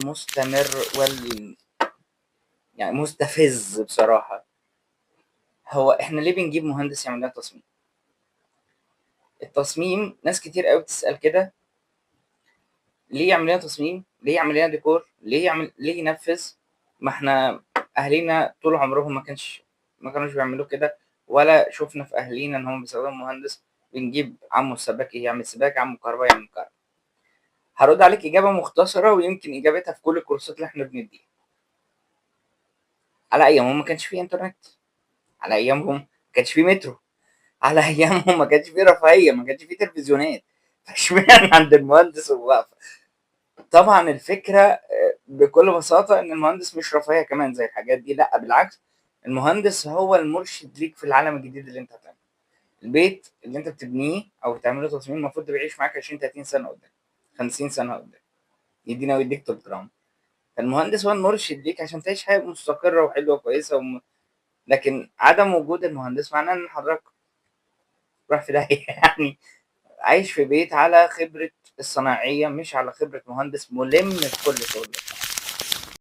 مستمر يعني مستفز بصراحة. هو إحنا ليه بنجيب مهندس يعمل لنا تصميم؟ التصميم ناس كتير أوي بتسأل كده، ليه يعمل لنا تصميم؟ ليه يعمل لنا ديكور؟ ليه ينفذ؟ ما إحنا أهالينا طول عمرهم ما كانوش بيعملوا كده، ولا شُفنا في أهالينا إن هُم بيستخدموا مهندس. بنجيب عمو السباك يعمل سباكة، عمو الكهربا يعمل كهربا. هارُد عليك إجابة مختصرة ويمكن إجابتها في كل الكورسات اللي إحنا بندّيها. على أيامهم ما كانش في إنترنت، على أيامهم ما كانش في مترو، على أيامهم ما كانش في رفاهية، ما كانش في تلفزيونات، فاشمعنى عند المهندس هو واقفة؟ طبعًا الفكرة بكل بساطة إن المهندس مش رفاهية كمان زي الحاجات دي، لأ بالعكس، المهندس هو المرشد ليك في العالم الجديد اللي أنت هتعمله. البيت اللي أنت بتبنيه أو تعمل له تصميم المفروض ده بيعيش معاك 20، 30 سنة قدّام، 50 سنة قدّام، يدينا ويديك طول العمر. فالمهندس هو المرشد ليك عشان تعيش حياة مستقرة وحلوة وكويسة لكن عدم وجود المهندس معناه إن حضرتك رايح في داهية يعني عايش في بيت على خبرة الصنايعية مش على خبرة مهندس مُلِم بكل شغله.